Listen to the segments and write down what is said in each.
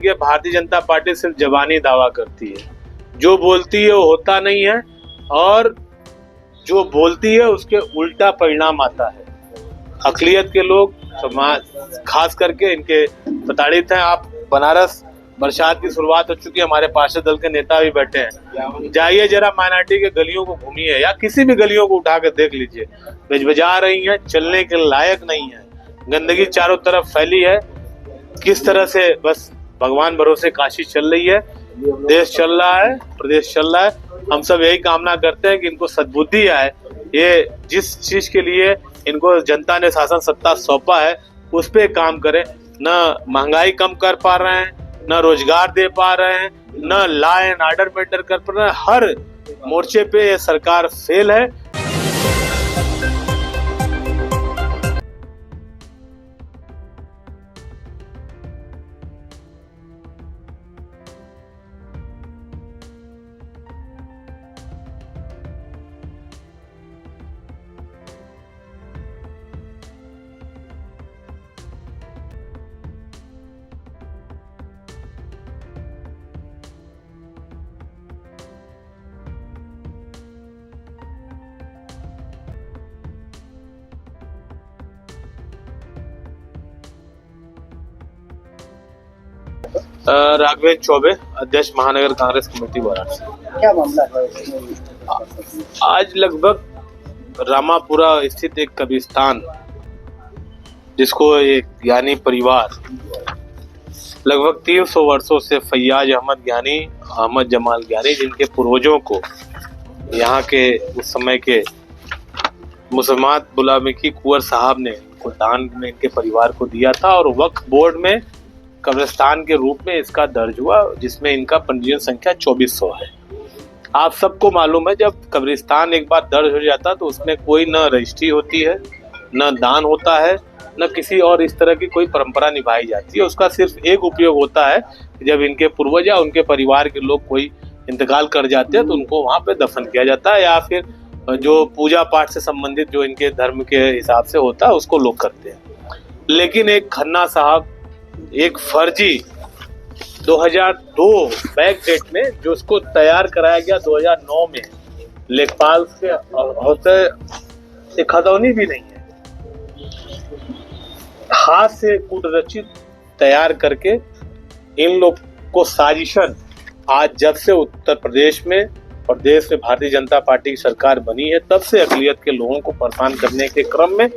ये भारतीय जनता पार्टी सिर्फ जबानी दावा करती है, जो बोलती है वो होता नहीं है और जो बोलती है उसके उल्टा परिणाम आता है। अकलियत के लोग समाज खास करके इनके प्रताड़ित हैं। आप बनारस बरसात की शुरुआत हो चुकी है, हमारे पार्षद दल के नेता भी बैठे हैं, जाइए जरा माइनॉरिटी के गलियों को घूमिए या किसी भी गलियों को उठा कर देख लीजिए, बजा रही है, चलने के लायक नहीं है, गंदगी चारों तरफ फैली है। किस तरह से बस भगवान भरोसे काशी चल रही है, देश चल रहा है, प्रदेश चल रहा है। हम सब यही कामना करते हैं कि इनको सद्बुद्धि आए, ये जिस चीज के लिए इनको जनता ने शासन सत्ता सौंपा है उस पे काम करें। न महंगाई कम कर पा रहे हैं, न रोजगार दे पा रहे हैं, न लॉ एंड ऑर्डर मेंटेन कर पा रहे हैं। हर मोर्चे पे ये सरकार फेल है। राघवेंद्र चौबे, अध्यक्ष महानगर कांग्रेस कमेटी वाराणसी। क्या मामला है? आज लगभग रामापुरा स्थित एक कब्रिस्तान, जिसको एक ज्ञानी परिवार लगभग 300 वर्षों से फैयाज अहमद ज्ञानी, अहमद जमाल ज्ञानी, जिनके पूर्वजों को यहाँ के उस समय के मुसलमान बुलामिकी कुंवर साहब ने को दान में इनके परिवार को दिया था और वक्फ बोर्ड में कब्रिस्तान के रूप में इसका दर्ज हुआ, जिसमें इनका पंजीयन संख्या 2400 है। आप सबको मालूम है, जब कब्रिस्तान एक बार दर्ज हो जाता तो उसमें कोई न रजिस्ट्री होती है, न दान होता है, न किसी और इस तरह की कोई परंपरा निभाई जाती है। उसका सिर्फ एक उपयोग होता है, जब इनके पूर्वज या उनके परिवार के लोग कोई इंतकाल कर जाते हैं तो उनको वहाँ पे दफन किया जाता है, या फिर जो पूजा पाठ से संबंधित जो इनके धर्म के हिसाब से होता है उसको लोग करते हैं। लेकिन एक खन्ना साहब, एक फर्जी 2002 बैक डेट में जो उसको तैयार कराया गया 2009 में लेखपाल से होते खतौनी भी नहीं है, हाथ से कूटरचित तैयार करके इन लोग को साजिशन, आज जब से उत्तर प्रदेश में और देश में भारतीय जनता पार्टी की सरकार बनी है तब से अकलियत के लोगों को परेशान करने के क्रम में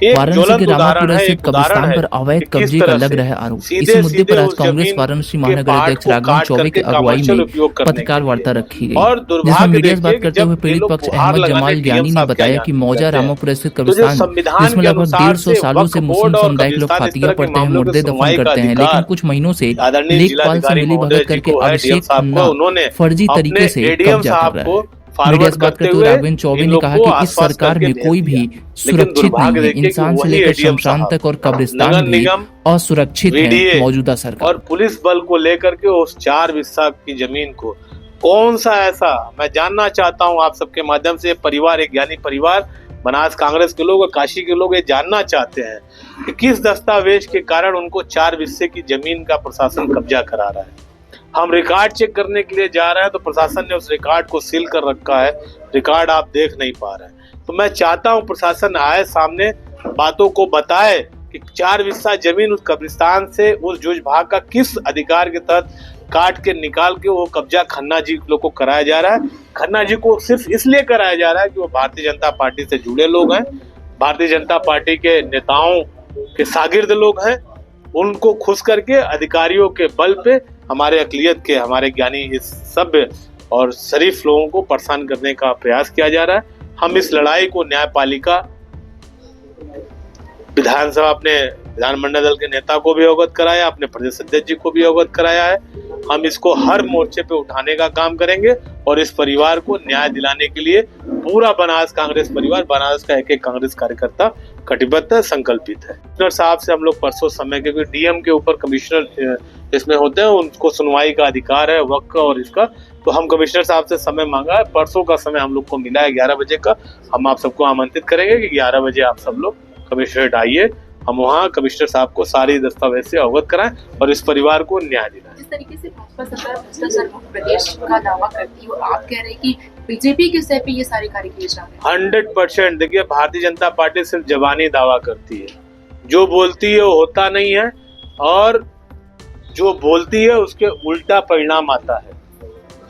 वाराणसी के रामापुरा स्थित कब्रिस्तान पर अवैध कब्जे का लग रहा है आरोप। इस मुद्दे पर आज कांग्रेस वाराणसी महानगर अध्यक्ष राघवेंद्र चौबे की अगुवाई में पत्रकार वार्ता रखी गई, जिसमें मीडिया से बात करते हुए पीड़ित पक्ष अहमद जमाल ज्ञानी ने बताया कि मौजा रामापुरा स्थित कब्रिस्तान, जिसमें लगभग 150 सालों से मुस्लिम समुदाय के लोग फातिया पढ़ते हैं, मुर्दे दफन करते हैं, लेकिन कुछ महीनों से लेखपाल से मिली भगत करके अभिषेक खन्ना फर्जी तरीके से कब्जा कर रहा है। मीडिया से बात करते हुए राघवेंद्र चौबे ने कहा कि इस सरकार में कोई भी सुरक्षित नहीं है, इंसान से लेकर शमशान तक और कब्रिस्तान भी असुरक्षित है। मौजूदा सरकार और पुलिस बल को लेकर के उस 4 बिस्सा की जमीन को कौन सा ऐसा, मैं जानना चाहता हूं आप सबके माध्यम से, परिवार, एक ज्ञानी परिवार, बनारस कांग्रेस के लोग और काशी के लोग ये जानना चाहते हैं कि किस दस्तावेज के कारण उनको 4 बिस्से की जमीन का प्रशासन कब्जा करा रहा है। हम रिकॉर्ड चेक करने के लिए जा रहे हैं तो प्रशासन ने उस रिकॉर्ड को सील कर रखा है, रिकॉर्ड आप देख नहीं पा रहे हैं। तो मैं चाहता हूं प्रशासन आए, सामने बातों को बताए कि 4 बिस्सा जमीन उस कब्रिस्तान से उस जुज भाग का किस अधिकार के तहत काट के निकाल के वो कब्जा खन्ना जी लोग को कराया जा रहा है। खन्ना जी को सिर्फ इसलिए कराया जा रहा है कि वो भारतीय जनता पार्टी से जुड़े लोग हैं, भारतीय जनता पार्टी के नेताओं के शागिर्द लोग हैं, उनको खुश करके अधिकारियों के बल पे हमारे अकलियत के, हमारे ज्ञानी, इस सभ्य और शरीफ लोगों को परेशान करने का प्रयास किया जा रहा है। हम इस लड़ाई को न्यायपालिका, विधानसभा, अपने विधानमंडल दल के नेता को भी अवगत कराया, अपने प्रदेश अध्यक्ष जी को भी अवगत कराया है। हम इसको हर मोर्चे पे उठाने का काम करेंगे और इस परिवार को न्याय दिलाने के लिए पूरा बनारस कांग्रेस परिवार, बनारस का एक एक कांग्रेस कार्यकर्ता कटिबद्ध है, संकल्पित है। कमिश्नर साहब से हम लोग परसों समय, क्योंकि डीएम के ऊपर कमिश्नर इसमें होते हैं, उनको सुनवाई का अधिकार है वक्त का और इसका, तो हम कमिश्नर साहब से समय मांगा है। परसों का समय हम लोग को मिला है 11 बजे का। हम आप सबको आमंत्रित करेंगे कि 11 बजे आप सब लोग कमिश्नरेट आइए, हम वहाँ कमिश्नर साहब को सारी दस्तावेज से अवगत कराएं और इस परिवार को न्याय दिलाएं। जिस तरीके से भाजपा सरकार भ्रष्टाचार मुक्त प्रदेश का दावा करती है और आप कह रहे हैं कि बीजेपी के स्तर पे ये सारे कार्य किए जा रहे हैं। 100% देखिए, भारतीय जनता पार्टी सिर्फ जबानी दावा करती है, जो बोलती है वो होता नहीं है, और जो बोलती है उसके उल्टा परिणाम आता है।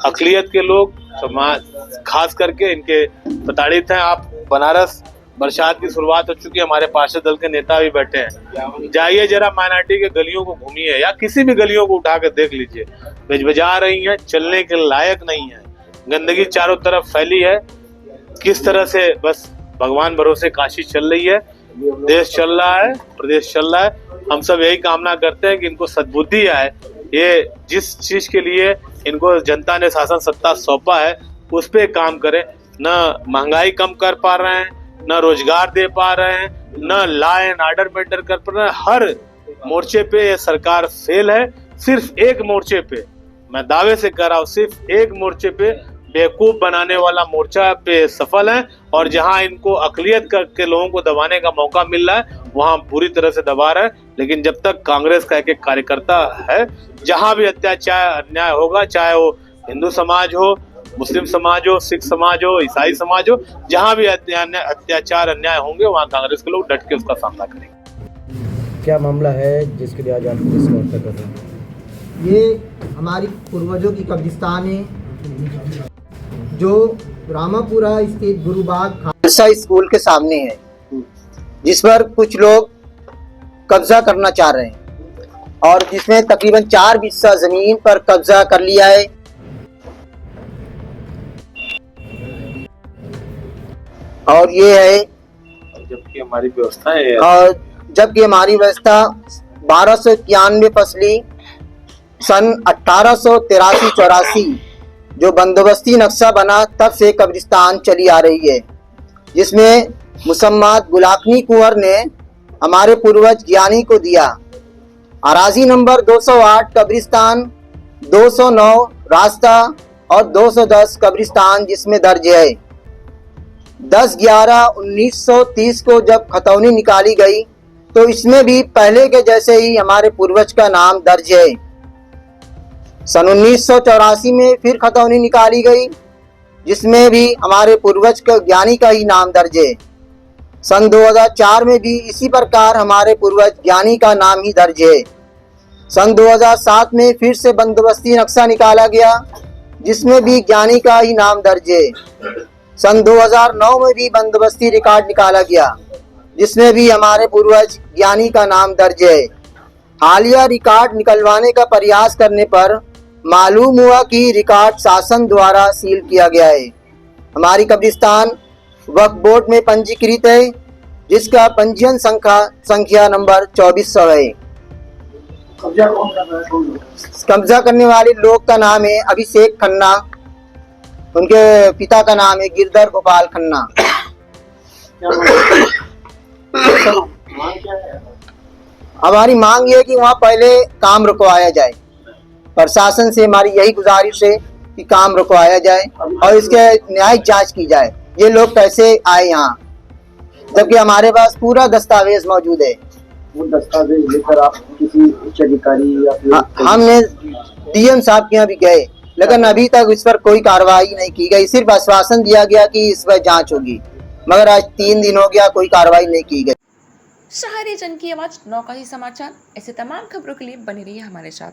अकलियत के लोग, समाज खास करके इनके प्रताड़ित हैं। आप बनारस बरसात की शुरुआत हो चुकी है, हमारे पार्षद दल के नेता भी बैठे हैं, जाइए जरा माइनॉरिटी के गलियों को घूमिए या किसी भी गलियों को उठा कर देख लीजिए, बजा रही हैं, चलने के लायक नहीं है, गंदगी चारों तरफ फैली है। किस तरह से बस भगवान भरोसे काशी चल रही है, देश चल रहा है, प्रदेश चल रहा है। हम सब यही कामना करते हैं कि इनको सद्बुद्धि आए, ये जिस चीज के लिए इनको जनता ने शासन सत्ता सौंपा है उस पे काम करें। न महंगाई कम कर पा रहे हैं, न रोजगार दे पा रहे हैं, न लॉ एंड ऑर्डर मेंटेन कर पा रहे हैं। हर मोर्चे पे ये सरकार फेल है। सिर्फ एक मोर्चे पे, मैं दावे से कह रहा हूँ, सिर्फ एक मोर्चे पे बेवकूफ बनाने वाला मोर्चा पे सफल है, और जहां इनको अकलियत के लोगों को दबाने का मौका मिल रहा है वहां पूरी तरह से दबा रहा है। लेकिन जब तक कांग्रेस का एक कार्यकर्ता है, जहां भी अत्याचार अन्याय होगा, चाहे वो हिंदू समाज हो, मुस्लिम समाज हो, सिख समाज हो, ईसाई समाज हो, जहां भी अत्याचार अन्याय होंगे वहां कांग्रेस के लोग डट के उसका सामना करेंगे। क्या मामला है जिसके लिए आज आप पुलिस वार्ता कर रहे हैं? ये हमारी पूर्वजों की कब्रिस्तान है, जो रामापुरा स्थित गुरुबाग खालसा स्कूल के सामने है, जिस पर कुछ लोग कब्जा करना चाह रहे हैं और जिसमें तकरीबन 4 हिस्सा जमीन पर कब्जा कर लिया है। और ये है, जबकि हमारी व्यवस्था है, और जबकि हमारी व्यवस्था 1291 फसली सन 1883-84 जो बंदोबस्ती नक्शा बना तब से कब्रिस्तान चली आ रही है, जिसमें मुसम्मात गुलाकनी कुंवर ने हमारे पूर्वज ज्ञानी को दिया। अराजी नंबर 208 कब्रिस्तान, 209 रास्ता और 210 कब्रिस्तान जिसमें दर्ज है। 10/11/1930 को जब खतौनी निकाली गई तो इसमें भी पहले के जैसे ही हमारे पूर्वज का नाम दर्ज है। सन 1984 में फिर खतौनी निकाली गई, जिसमें भी हमारे पूर्वज का ज्ञानी का ही नाम दर्ज है। सन 2004 में भी इसी प्रकार हमारे पूर्वज ज्ञानी का नाम ही दर्ज है। सन 2007 में फिर से बंदोबस्ती नक्शा निकाला गया, जिसमें भी ज्ञानी का ही नाम दर्ज है। सन 2009 में भी बंदोबस्ती रिकॉर्ड निकाला गया, जिसमें भी हमारे पूर्वज ज्ञानी का नाम दर्ज है। हालिया रिकॉर्ड निकलवाने का प्रयास करने पर मालूम हुआ कि रिकॉर्ड शासन द्वारा सील किया गया है। हमारी कब्रिस्तान वक्फ बोर्ड में पंजीकृत है, जिसका पंजीयन संख्या नंबर 2400 है। कब्जा करने वाले लोग का नाम है अभिषेक खन्ना, उनके पिता का नाम है गिरधर गोपाल खन्ना। हमारी मांग ये है कि वहाँ पहले काम रुकवाया जाए। प्रशासन से हमारी यही गुजारिश है कि काम रुकवाया जाए और इसके न्यायिक जांच की जाए। ये लोग कैसे आए यहाँ, जबकि हमारे पास पूरा दस्तावेज मौजूद है। वो दस्तावेज लेकर आप किसी उच्च अधिकारी या फिर हमने डीएम साहब के यहाँ भी गए, लेकिन अभी तक इस पर कोई कार्रवाई नहीं की गई। सिर्फ आश्वासन दिया गया कि इस पर जांच होगी, मगर आज 3 दिन हो गया, कोई कार्रवाई नहीं की गई। शहरी जन की आवाज नौका ही समाचार। ऐसे तमाम खबरों के लिए बने रहिए हमारे साथ।